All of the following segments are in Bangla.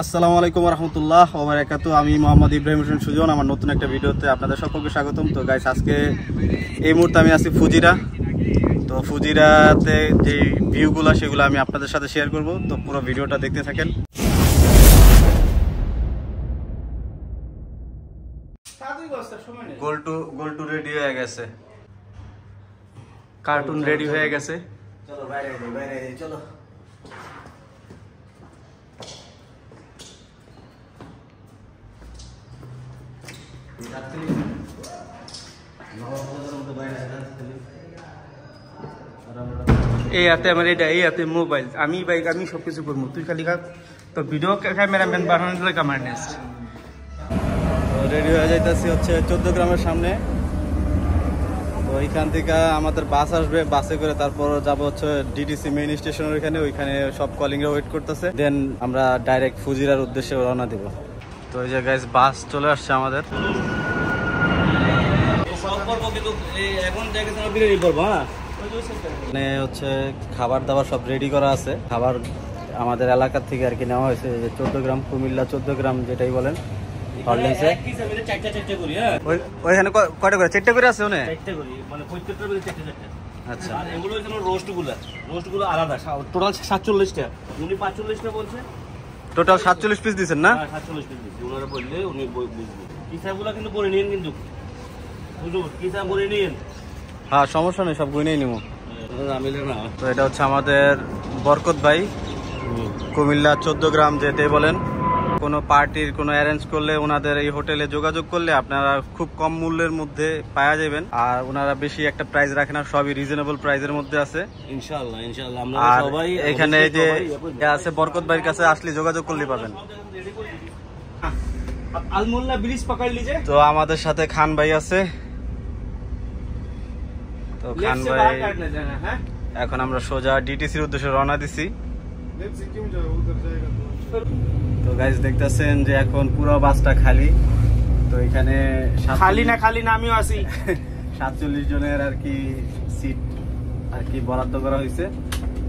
আসসালামু আলাইকুম রহমতুল্লাহ ওয়া বারাকাতুহু। আমি মোহাম্মদ ইব্রাহিম হোসেন সুজন। আমার নতুন একটা ভিডিওতে আপনাদের সকলকে স্বাগতম। তো গাইস, আজকে এই মুহূর্তে আমি আছি ফুজিরা। তো ফুজিরাতে যে ভিউগুলো সেগুলো আমি আপনাদের সাথে শেয়ার করব। তো পুরো ভিডিওটা দেখতে থাকেন। গোল টু রেডি হয়ে গেছে, কার্টুন রেডি হয়ে গেছে। চলো বাইরে বাইরে চলো। এই হাতে আমার এটা, এই হাতে মোবাইল, আমি বাইক, আমি সবকিছু করবো, তুই খালি তো ভিডিও ক্যামেরাম্যান বানানোর কামার নেস। তো রেডি হয়ে যাইতেছি হচ্ছে 14 গ্রামের সামনে। তো এইখান থেকে আমাদের বাস আসবে, বাসে করে তারপর যাব হচ্ছে ডিটিসি মেইন স্টেশনের এখানে। ওইখানে সব কলিংরা ওয়েট করতেছে, দেন আমরা ডাইরেক্ট ফুজিরার উদ্দেশ্যে রওনা দিব। তো এই যে গাইস, বাস চলে আসছে আমাদের। এখানে হচ্ছে খাবার দাবার সব রেডি করা আছে। খাবার আমাদের এলাকা থেকে আর কি নেওয়া হয়েছে, যে 14 গ্রাম, কুমিল্লা 14 গ্রাম যেটাই বলেন। ওইখানে কয়টা করে? 4টা করে আছে ওনে। আচ্ছা, এগুলো রোস্টগুলো আলাদা। টোটাল 47টা, উনি 45টা বলছে। টোটাল 47 পিস দিচ্ছেন না? 47 পিস দিচ্ছি। ওনারা বললে উনি বুঝবেন। হিসাবগুলো কিন্তু করে নিন, কিন্তু হুজুর হিসাব করে নিন। হ্যাঁ, সমস্যা নেই, সব গুনেই নিব। তো এটা হচ্ছে আমাদের বরকত ভাই, কুমিল্লা 14 গ্রাম যেতে বলেন। কোনো পার্টির কোনো অ্যারেঞ্জ করলে ওনাদের এই হোটেলে যোগাযোগ করলে আপনারা খুব কম মূল্যের মধ্যে পাওয়া যাবেন। আর ওনারা বেশি একটা প্রাইস রাখে না, সবই রিজনেবল প্রাইসের মধ্যে আছে ইনশাআল্লাহ। আমরা সবাই এখানে যে আছে বরকত ভাইয়ের কাছে আসলে যোগাযোগ করলে পাবেন। আলমোল্লা ব্রিজ পাকড় লিজে। তো আমাদের সাথে খান ভাই আছে। তো খান ভাই, এখন আমরা সোজা ডিটিসির উদ্দেশ্যে রওনা দিছি। তো গাইস, দেখতেছেন যে এখন পুরো বাসটা খালি। তো এখানে খালি না আমিও আছি। 47 জনের আর কি সিট আর কি বরাদ্দ করা হয়েছে।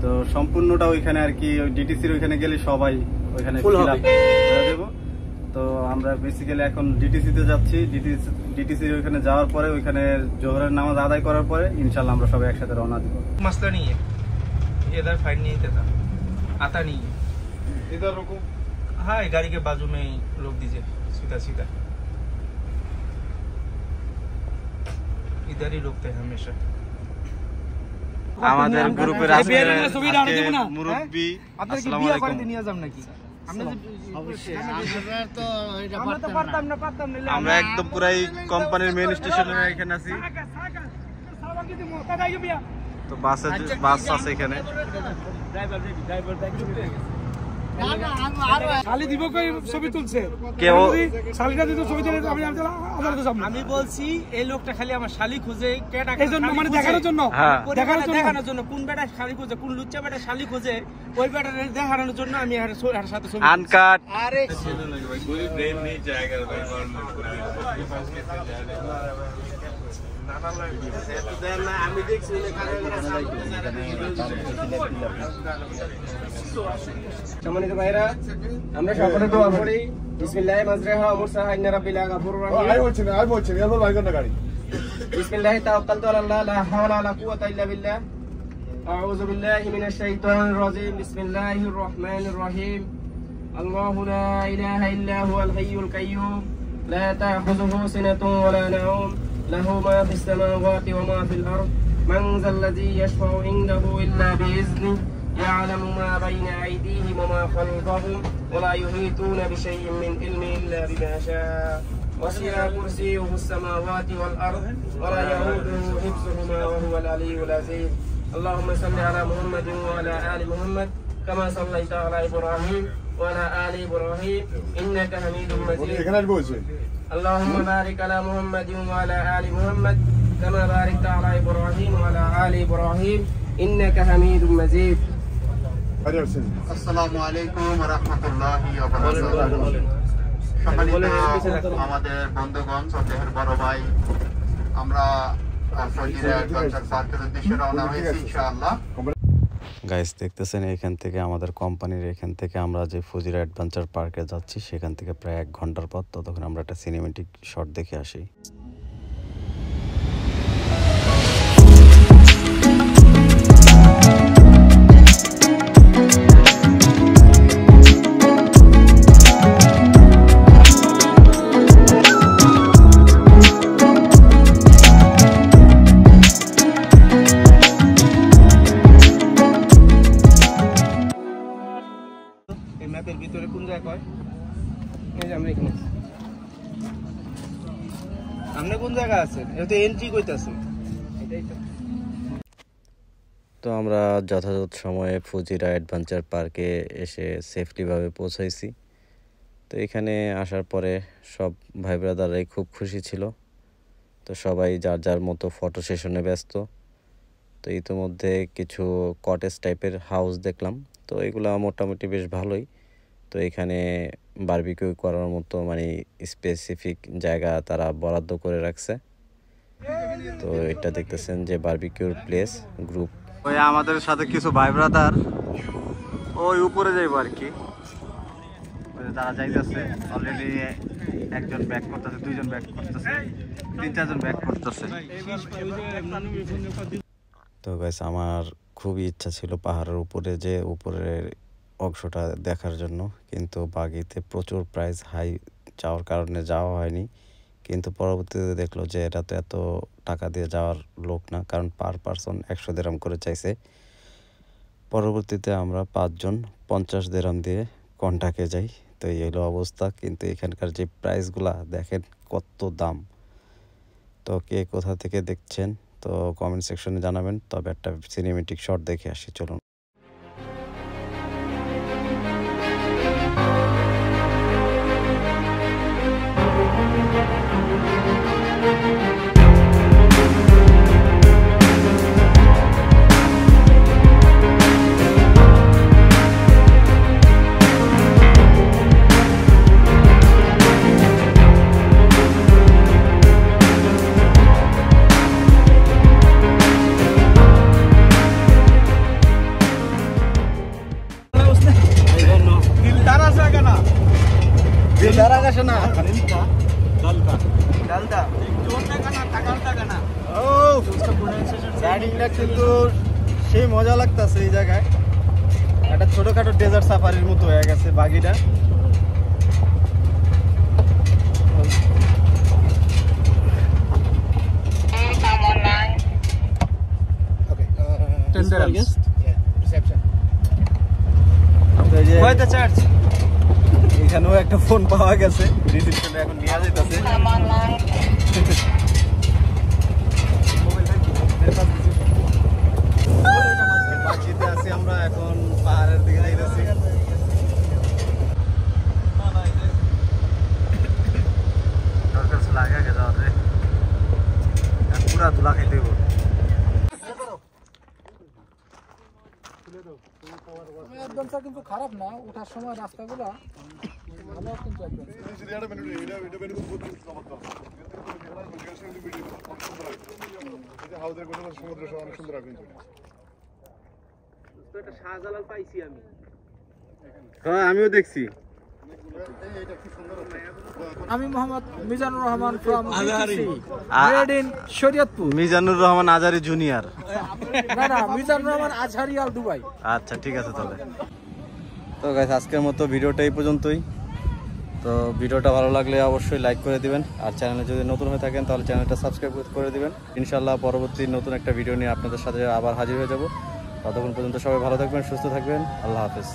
তো সম্পূর্ণটা ওইখানে আর কি ডিটিসির ওইখানে গেলে সবাই ওইখানে ফিল আপ করে দেব। তো আমরা বেসিক্যালি এখন ডিটিসিতে যাচ্ছি। ডিটিসির ওইখানে যাওয়ার পরে ওইখানে জোহরের নামাজ আদায় করার পরে ইনশাআল্লাহ আমরা সবাই একসাথে রওনা দিব। मसला नहीं है, इधर फाइट नहीं देता, आता नहीं है। इधर रुको। हाँ, गाड़ी के बाजू में ही रोक दीजिए, सीधा सीधा इधर ही रोकते हैं हमेशा। আমাদের গ্রুপের আছে মুরব্বি। আসসালামু আলাইকুম। আমরা একদম পুরাই কোম্পানির মেইন স্টেশনের এখানে আছি। তো বাস আছে এখানে। শালি দিব কই ছবি তুলছে কেউ শালিটা দিতে ছবি তুলে আমি বলছি এই লোকটা খালি আমার শালি খুঁজে কেটা এই জন্য, মানে দেখানোর জন্য, দেখানোর জন্য কোন বেটা শালি খুঁজে, কোন লুচ্চা বেটা শালি খুঁজে, ওই বেটা দেখানোর জন্য আমি এর সাথে ছবি আনকাট। আরে कोई ब्रेन नहीं जाएगा भाई। আমি দেখছি সম্মানিত ভাইরা, আমরা সকলে দোয়া করি। বিসমিল্লাহি মাজরাহা ওয়া মুরসাহা ইন্না রাব্বিল গাফুরুর রহিম। আই বলছেন এত ভাই কোন গাড়ি। বিসমিল্লাহি তাওয়াক্কালতু আলাল্লাহ, লা হাওলা ওয়ালা কুওয়াতা ইল্লা বিল্লাহ। আউযু বিল্লাহি মিনাশ শাইতানির রাজীম। বিসমিল্লাহির রহমানির রহিম। আল্লাহু লা ইলাহা ইল্লা হুয়াল হাইয়ুল কাইয়্যুম, লা তা'খুযুহু সিনাতুন ওয়া লা নাওম, লাহু মা ফিস সামাওয়াতি ওয়া মা ফিল আরদ, মান যাল্লাযী ইয়াশফা'ু ইনদাহু ইল্লা বিইذনিহি, يعلم ما بين أيديهم وما خلفهم ولا يحيطون بشيء من علمه إلا بما شاء، وسع كرسيه السماوات والأرض ولا يؤوده حفظهما وهو العلي العظيم. اللهم صل على محمد وعلى آل محمد كما صليت على إبراهيم وعلى آل إبراهيم إنك حميد مجيد. اللهم بارك على محمد وعلى آل محمد كما باركت على إبراهيم وعلى آل إبراهيم إنك حميد مجيد. আসসালামু আলাইকুম ওয়া রাহমাতুল্লাহি ওয়া বারাকাতুহু। সম্মানিত আমাদের বন্ধুগণ, শ্রদ্ধেয় বড় ভাই, আমরা ফুজিরা কালচার পার্কের উদ্দেশ্যে রওনা হয়েছি ইনশাআল্লাহ। গাইস দেখতেছেন এখান থেকে আমাদের কোম্পানির এখান থেকে আমরা যে ফুজিরা অ্যাডভেঞ্চার পার্কে যাচ্ছি সেখান থেকে প্রায় 1 ঘন্টার পথ। ততক্ষণ আমরা একটা সিনেমেটিক শট দেখে আসি। ম্যাপের ভিতরে কোন জায়গা কয় এই যে আমরা এখানে সামনে কোন জায়গা আছে এটা তো এন্ট্রি কইতাছে এটাই তো আমরা যথাযথ সময়ে ফুজিরা অ্যাডভেঞ্চার পার্কে এসে সেফলিভাবে পৌঁছাইছি। তো এখানে আসার পরে সব ভাই ব্রাদাররাই খুব খুশি ছিল। তো সবাই যার যার মতো ফটো সেশনে ব্যস্ত। তো ইতিমধ্যে কিছু কটেজ টাইপের হাউস দেখলাম। তো এগুলো মোটামুটি বেশ ভালোই। তো এখানে বারবিকিউ করার মতো মানে স্পেসিফিক জায়গা তারা বরাদ্দ করে রাখছে। তো এটা দেখতেছেন যে বারবিকিউর প্লেস গ্রুপ। ওই আমাদের সাথে কিছু ভাই ব্রাদার ওই উপরে যাইবো আর কি, তারা যাইতেছে। অলরেডি একজন ব্যাক করতেছে, দুইজন ব্যাক করতেছে, 3-4 জন ব্যাক করতেছে। তো গাইস আমার খুবই ইচ্ছা ছিল পাহাড়ের উপরে যে উপরের অংশটা দেখার জন্য, কিন্তু বাগিতে প্রচুর প্রাইস হাই যাওয়ার কারণে যাওয়া হয়নি। কিন্তু পরবর্তীতে দেখলো যে এটা তো এত টাকা দিয়ে যাওয়ার লোক না, কারণ পার পারসন 100 দিরহাম করে চাইছে। পরবর্তীতে আমরা 5 জন 50 দিরহাম দিয়ে কন্টাকে যাই। তো এই হলো অবস্থা। কিন্তু এখানকার যে প্রাইসগুলা দেখেন কত দাম। তো কে কোথা থেকে দেখছেন তো কমেন্ট সেকশনে জানাবেন। তবে একটা সিনেমেটিক শট দেখে আসি, চলুন। কিন্তু সেই মজা লাগতেছে এই জায়গায়, একটা ছোটখাটো ডেজার্ট সাফারির মতো হয়ে গেছে বাগিটা। এখানেও একটা ফোন পাওয়া গেছে, রিসিপশনে এখন নিয়ে যাইতেছে। বাকিতে আছি আমরা, এখন পাহাড়ের দিকে যাইতেছি। পুরা ধুলা খাইতে হইব। কিন্তু খারাপ না, ওঠার সময় রাস্তাগুলা ভালো কিন্তু আমিও দেখছি। আমি মোহাম্মদ মিজানুর রহমান ফ্রম শরীয়তপুর। মিজানুর রহমান আজারি জুনিয়র, না মিজানুর রহমান আজহারি আল দুবাই। আচ্ছা ঠিক আছে তাহলে। তো গাইস আজকের মতো ভিডিওটা এই পর্যন্তই। তো ভিডিওটা ভালো লাগলে অবশ্যই লাইক করে দিবেন, আর চ্যানেলে যদি নতুন হয়ে থাকেন তাহলে চ্যানেলটা সাবস্ক্রাইব করে দিবেন। ইনশাআল্লাহ পরবর্তী নতুন একটা ভিডিও নিয়ে আপনাদের সাথে আবার হাজির হয়ে যাব। ততক্ষণ পর্যন্ত সবাই ভালো থাকবেন, সুস্থ থাকবেন। আল্লাহ হাফেজ।